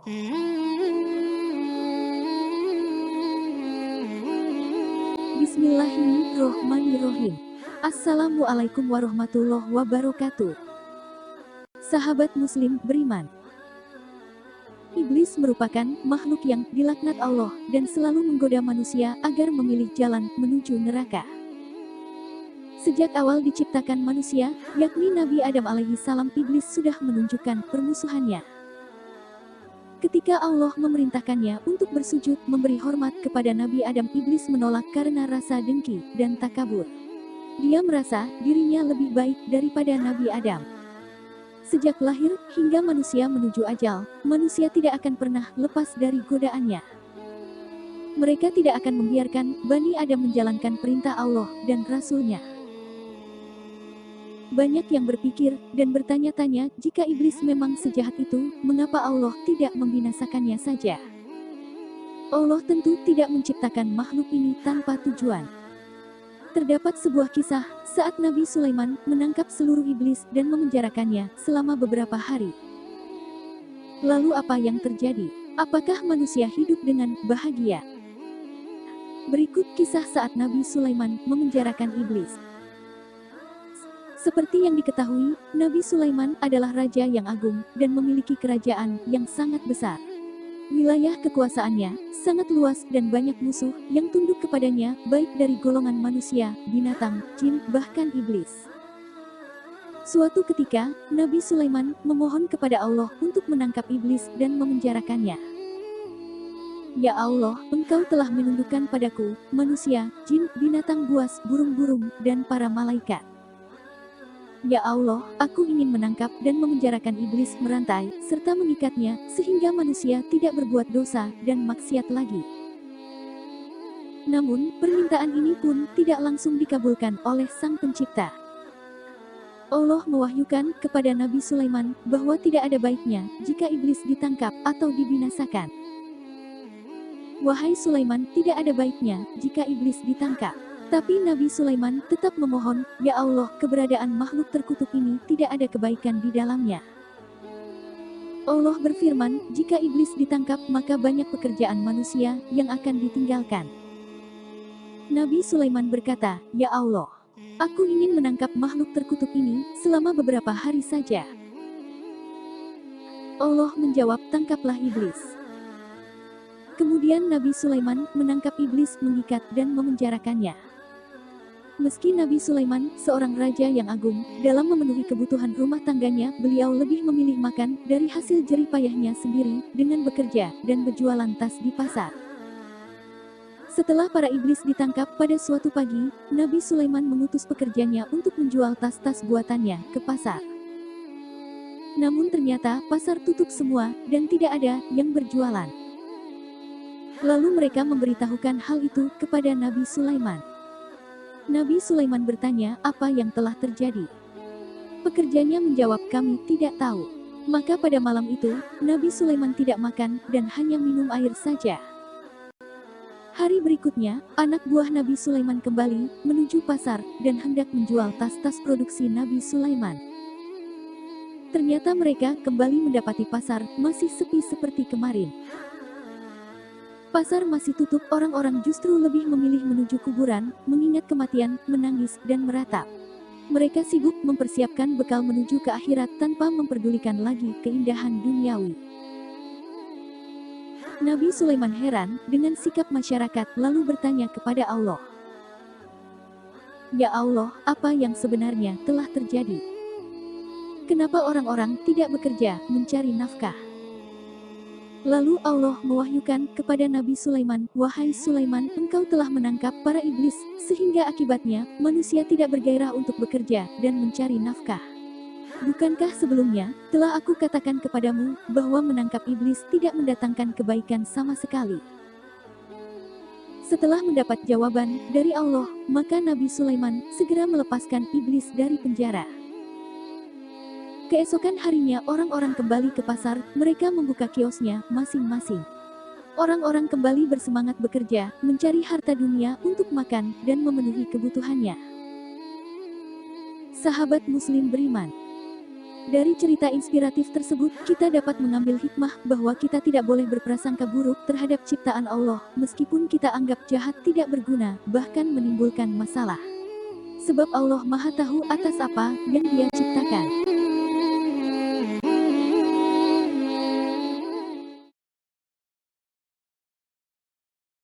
Bismillahirrohmanirrohim. Assalamualaikum warahmatullahi wabarakatuh. Sahabat muslim beriman. Iblis merupakan makhluk yang dilaknat Allah dan selalu menggoda manusia agar memilih jalan menuju neraka. Sejak awal diciptakan manusia, yakni Nabi Adam alaihi salam, iblis sudah menunjukkan permusuhannya. Ketika Allah memerintahkannya untuk bersujud memberi hormat kepada Nabi Adam, iblis menolak karena rasa dengki dan takabur. Dia merasa dirinya lebih baik daripada Nabi Adam. Sejak lahir hingga manusia menuju ajal, manusia tidak akan pernah lepas dari godaannya. Mereka tidak akan membiarkan Bani Adam menjalankan perintah Allah dan Rasul-Nya. Banyak yang berpikir dan bertanya-tanya, jika iblis memang sejahat itu, mengapa Allah tidak membinasakannya saja? Allah tentu tidak menciptakan makhluk ini tanpa tujuan. Terdapat sebuah kisah saat Nabi Sulaiman menangkap seluruh iblis dan memenjarakannya selama beberapa hari. Lalu apa yang terjadi? Apakah manusia hidup dengan bahagia? Berikut kisah saat Nabi Sulaiman memenjarakan iblis. Seperti yang diketahui, Nabi Sulaiman adalah raja yang agung dan memiliki kerajaan yang sangat besar. Wilayah kekuasaannya sangat luas dan banyak musuh yang tunduk kepadanya, baik dari golongan manusia, binatang, jin, bahkan iblis. Suatu ketika, Nabi Sulaiman memohon kepada Allah untuk menangkap iblis dan memenjarakannya. Ya Allah, Engkau telah menundukkan padaku manusia, jin, binatang buas, burung-burung, dan para malaikat. Ya Allah, aku ingin menangkap dan memenjarakan iblis merantai, serta mengikatnya, sehingga manusia tidak berbuat dosa dan maksiat lagi. Namun, permintaan ini pun tidak langsung dikabulkan oleh Sang Pencipta. Allah mewahyukan kepada Nabi Sulaiman bahwa tidak ada baiknya jika iblis ditangkap atau dibinasakan. Wahai Sulaiman, tidak ada baiknya jika iblis ditangkap. Tapi Nabi Sulaiman tetap memohon, ya Allah, keberadaan makhluk terkutuk ini tidak ada kebaikan di dalamnya. Allah berfirman, jika iblis ditangkap maka banyak pekerjaan manusia yang akan ditinggalkan. Nabi Sulaiman berkata, ya Allah, aku ingin menangkap makhluk terkutuk ini selama beberapa hari saja. Allah menjawab, tangkaplah iblis. Kemudian Nabi Sulaiman menangkap iblis, mengikat dan memenjarakannya. Meski Nabi Sulaiman seorang raja yang agung, dalam memenuhi kebutuhan rumah tangganya, beliau lebih memilih makan dari hasil jerih payahnya sendiri dengan bekerja dan berjualan tas di pasar. Setelah para iblis ditangkap pada suatu pagi, Nabi Sulaiman mengutus pekerjanya untuk menjual tas-tas buatannya ke pasar. Namun ternyata pasar tutup semua dan tidak ada yang berjualan. Lalu mereka memberitahukan hal itu kepada Nabi Sulaiman. Nabi Sulaiman bertanya, apa yang telah terjadi? Pekerjanya menjawab, kami tidak tahu. Maka pada malam itu, Nabi Sulaiman tidak makan dan hanya minum air saja. Hari berikutnya, anak buah Nabi Sulaiman kembali menuju pasar dan hendak menjual tas-tas produksi Nabi Sulaiman. Ternyata mereka kembali mendapati pasar masih sepi seperti kemarin. Pasar masih tutup, orang-orang justru lebih memilih menuju kuburan, mengingat kematian, menangis, dan meratap. Mereka sibuk mempersiapkan bekal menuju ke akhirat tanpa memperdulikan lagi keindahan duniawi. Nabi Sulaiman heran dengan sikap masyarakat, lalu bertanya kepada Allah. Ya Allah, apa yang sebenarnya telah terjadi? Kenapa orang-orang tidak bekerja, mencari nafkah? Lalu Allah mewahyukan kepada Nabi Sulaiman, wahai Sulaiman, engkau telah menangkap para iblis, sehingga akibatnya, manusia tidak bergairah untuk bekerja dan mencari nafkah. Bukankah sebelumnya, telah aku katakan kepadamu, bahwa menangkap iblis tidak mendatangkan kebaikan sama sekali? Setelah mendapat jawaban dari Allah, maka Nabi Sulaiman segera melepaskan iblis dari penjara. Keesokan harinya orang-orang kembali ke pasar, mereka membuka kiosnya masing-masing. Orang-orang kembali bersemangat bekerja, mencari harta dunia untuk makan dan memenuhi kebutuhannya. Sahabat muslim beriman. Dari cerita inspiratif tersebut, kita dapat mengambil hikmah bahwa kita tidak boleh berprasangka buruk terhadap ciptaan Allah, meskipun kita anggap jahat tidak berguna, bahkan menimbulkan masalah. Sebab Allah Maha Tahu atas apa yang Dia ciptakan.